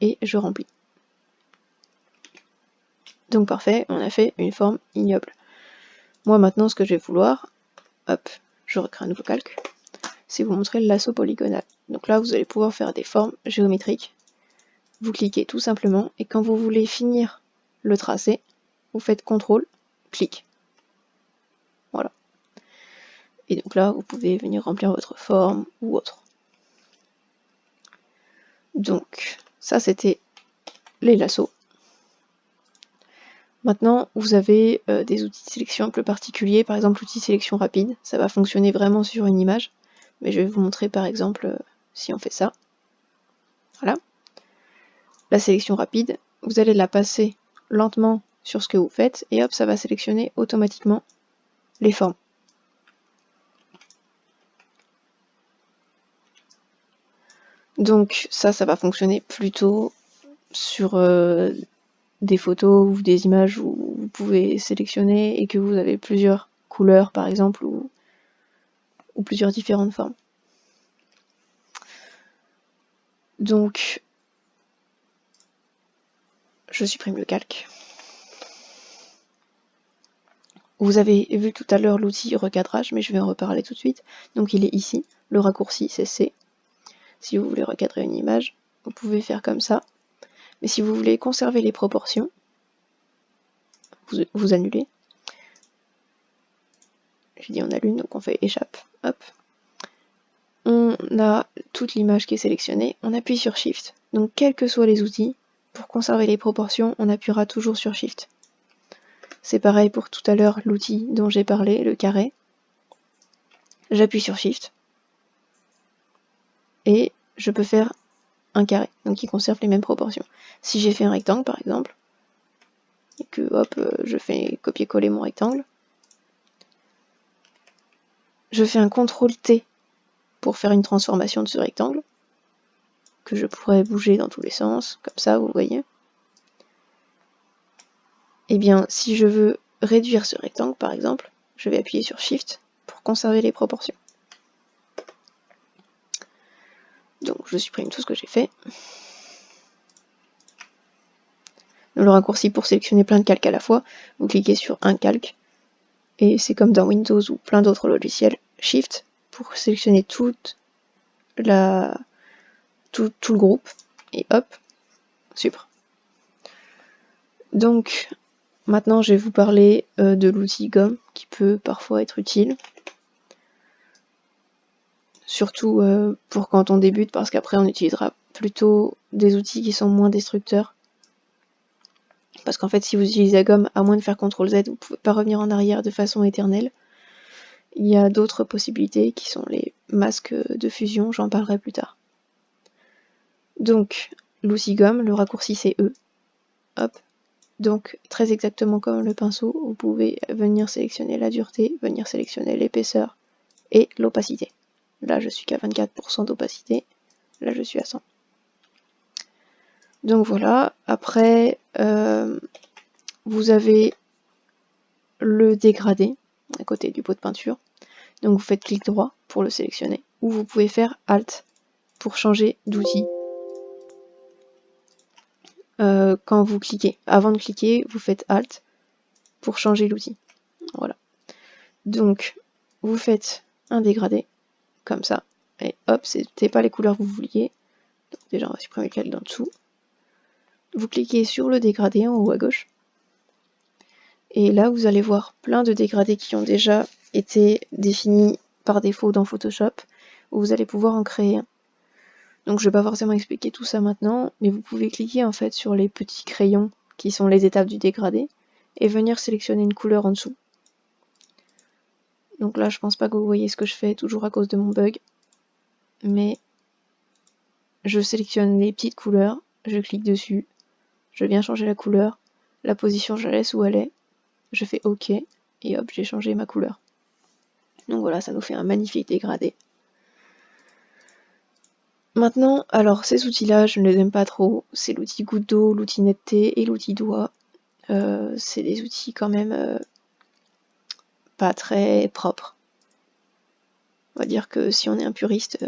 et je remplis. Donc parfait, on a fait une forme ignoble. Moi maintenant ce que je vais vouloir, hop, je recrée un nouveau calque, c'est vous montrer le lasso polygonal. Donc là vous allez pouvoir faire des formes géométriques. Vous cliquez tout simplement et quand vous voulez finir le tracé, vous faites CTRL, clic. Voilà. Et donc là vous pouvez venir remplir votre forme ou autre. Donc ça c'était les lassos. Maintenant, vous avez des outils de sélection un peu particuliers, par exemple l'outil sélection rapide, ça va fonctionner vraiment sur une image, mais je vais vous montrer par exemple si on fait ça. Voilà. La sélection rapide, vous allez la passer lentement sur ce que vous faites, et hop, ça va sélectionner automatiquement les formes. Donc ça va fonctionner plutôt sur des photos ou des images où vous pouvez sélectionner et que vous avez plusieurs couleurs par exemple ou plusieurs différentes formes. Donc je supprime le calque. Vous avez vu tout à l'heure l'outil recadrage, mais je vais en reparler tout de suite. Donc il est ici, le raccourci c'est C. Si vous voulez recadrer une image, vous pouvez faire comme ça. Mais si vous voulez conserver les proportions, vous annulez. J'ai dit on annule, donc on fait échappe. Hop. On a toute l'image qui est sélectionnée, on appuie sur Shift. Donc quels que soient les outils, pour conserver les proportions, on appuiera toujours sur Shift. C'est pareil pour tout à l'heure l'outil dont j'ai parlé, le carré. J'appuie sur Shift. Et je peux faire un carré, donc qui conserve les mêmes proportions. Si j'ai fait un rectangle par exemple, et que hop, je fais copier-coller mon rectangle, je fais un CTRL-T pour faire une transformation de ce rectangle, que je pourrais bouger dans tous les sens, comme ça, vous voyez. Et bien, si je veux réduire ce rectangle par exemple, je vais appuyer sur Shift pour conserver les proportions. Donc je supprime tout ce que j'ai fait. Dans le raccourci pour sélectionner plein de calques à la fois, vous cliquez sur un calque, et c'est comme dans Windows ou plein d'autres logiciels, Shift pour sélectionner tout le groupe, et hop, supr. Donc maintenant je vais vous parler de l'outil gomme qui peut parfois être utile. Surtout pour quand on débute, parce qu'après on utilisera plutôt des outils qui sont moins destructeurs. Parce qu'en fait si vous utilisez la gomme, à moins de faire CTRL Z, vous ne pouvez pas revenir en arrière de façon éternelle. Il y a d'autres possibilités qui sont les masques de fusion, j'en parlerai plus tard. Donc l'outil gomme, le raccourci c'est E. Hop. Donc très exactement comme le pinceau, vous pouvez venir sélectionner la dureté, venir sélectionner l'épaisseur et l'opacité. Là je suis qu'à 24% d'opacité, là je suis à 100. Donc voilà, après vous avez le dégradé à côté du pot de peinture. Donc vous faites clic droit pour le sélectionner, ou vous pouvez faire Alt pour changer d'outil. Quand vous cliquez, avant de cliquer, vous faites Alt pour changer l'outil. Voilà. Donc vous faites un dégradé, comme ça, et hop, c'était pas les couleurs que vous vouliez. Donc déjà on va supprimer lequel d'en dessous. Vous cliquez sur le dégradé en haut à gauche. Et là, vous allez voir plein de dégradés qui ont déjà été définis par défaut dans Photoshop, où vous allez pouvoir en créer un. Donc je ne vais pas forcément expliquer tout ça maintenant, mais vous pouvez cliquer en fait sur les petits crayons qui sont les étapes du dégradé, et venir sélectionner une couleur en dessous. Donc là, je pense pas que vous voyez ce que je fais, toujours à cause de mon bug, mais je sélectionne les petites couleurs, je clique dessus, je viens changer la couleur, la position je la laisse où elle est, je fais OK, et hop, j'ai changé ma couleur. Donc voilà, ça nous fait un magnifique dégradé. Maintenant, alors ces outils-là, je ne les aime pas trop. C'est l'outil goutte d'eau, l'outil netteté et l'outil doigt. C'est des outils quand même pas très propres. On va dire que si on est un puriste,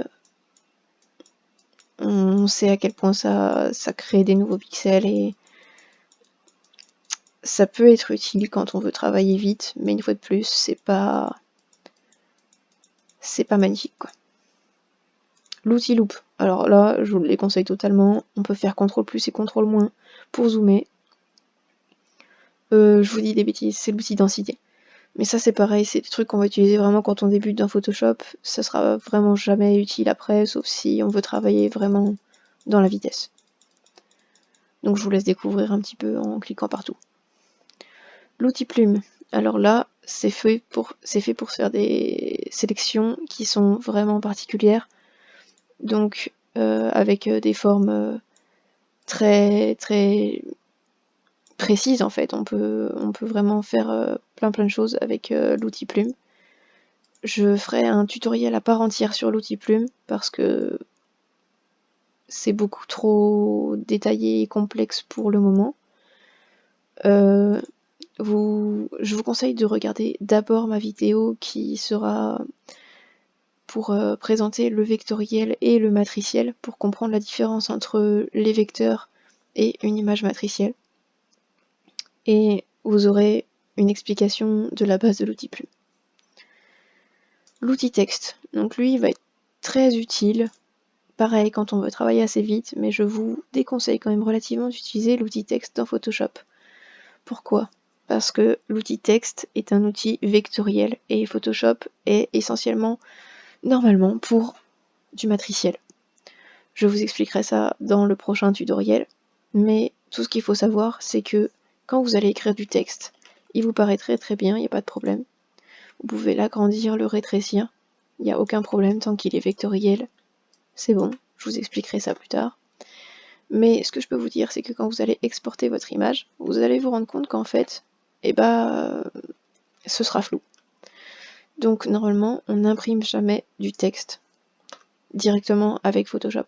on sait à quel point ça crée des nouveaux pixels et ça peut être utile quand on veut travailler vite, mais une fois de plus, c'est pas magnifique quoi. L'outil loupe, alors là, je vous les conseille totalement. On peut faire CTRL plus et CTRL moins pour zoomer. Je vous dis des bêtises, c'est l'outil densité. Mais ça c'est pareil, c'est des trucs qu'on va utiliser vraiment quand on débute dans Photoshop. Ça sera vraiment jamais utile après, sauf si on veut travailler vraiment dans la vitesse. Donc je vous laisse découvrir un petit peu en cliquant partout. L'outil plume, alors là, c'est fait pour faire des sélections qui sont vraiment particulières. Donc avec des formes très très précises en fait. On peut vraiment faire plein de choses avec l'outil plume. Je ferai un tutoriel à part entière sur l'outil plume parce que c'est beaucoup trop détaillé et complexe pour le moment. Je vous conseille de regarder d'abord ma vidéo qui sera pour présenter le vectoriel et le matriciel pour comprendre la différence entre les vecteurs et une image matricielle. Et vous aurez une explication de la base de l'outil plume. L'outil texte, donc lui il va être très utile, pareil quand on veut travailler assez vite, mais je vous déconseille quand même relativement d'utiliser l'outil texte dans Photoshop. Pourquoi ? Parce que l'outil texte est un outil vectoriel et Photoshop est essentiellement, normalement, pour du matriciel. Je vous expliquerai ça dans le prochain tutoriel, mais tout ce qu'il faut savoir, c'est que quand vous allez écrire du texte, il vous paraît très bien, il n'y a pas de problème. Vous pouvez l'agrandir, le rétrécir, il n'y a aucun problème tant qu'il est vectoriel. C'est bon, je vous expliquerai ça plus tard. Mais ce que je peux vous dire, c'est que quand vous allez exporter votre image, vous allez vous rendre compte qu'en fait, ce sera flou. Donc normalement, on n'imprime jamais du texte directement avec Photoshop.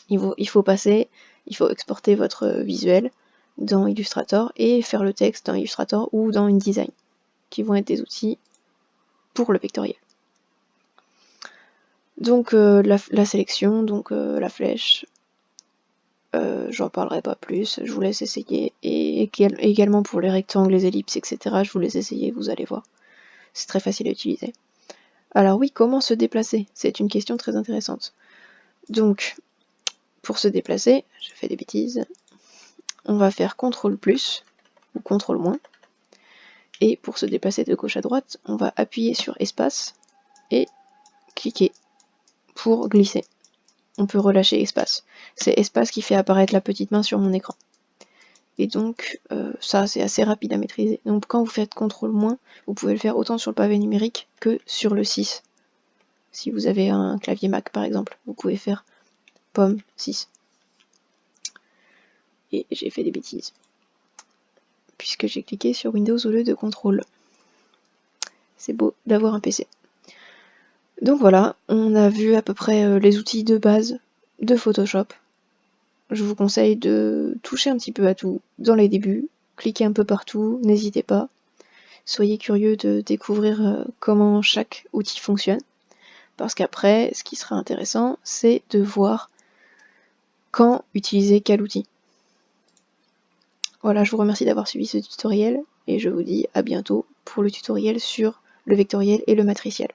Il faut exporter votre visuel dans Illustrator et faire le texte dans Illustrator ou dans InDesign, qui vont être des outils pour le vectoriel. Donc la sélection, donc la flèche, j'en parlerai pas plus, je vous laisse essayer. Et également pour les rectangles, les ellipses, etc., je vous laisse essayer, vous allez voir. C'est très facile à utiliser. Alors oui, comment se déplacer? C'est une question très intéressante. Donc, pour se déplacer, je fais des bêtises, on va faire CTRL plus ou CTRL moins. Et pour se déplacer de gauche à droite, on va appuyer sur espace et cliquer pour glisser. On peut relâcher espace. C'est espace qui fait apparaître la petite main sur mon écran. Et donc ça c'est assez rapide à maîtriser. Donc quand vous faites CTRL-, vous pouvez le faire autant sur le pavé numérique que sur le 6. Si vous avez un clavier Mac par exemple, vous pouvez faire pomme 6. Et j'ai fait des bêtises. Puisque j'ai cliqué sur Windows au lieu de CTRL. C'est beau d'avoir un PC. Donc voilà, on a vu à peu près les outils de base de Photoshop. Je vous conseille de toucher un petit peu à tout dans les débuts, cliquez un peu partout, n'hésitez pas. Soyez curieux de découvrir comment chaque outil fonctionne. Parce qu'après, ce qui sera intéressant, c'est de voir quand utiliser quel outil. Voilà, je vous remercie d'avoir suivi ce tutoriel et je vous dis à bientôt pour le tutoriel sur le vectoriel et le matriciel.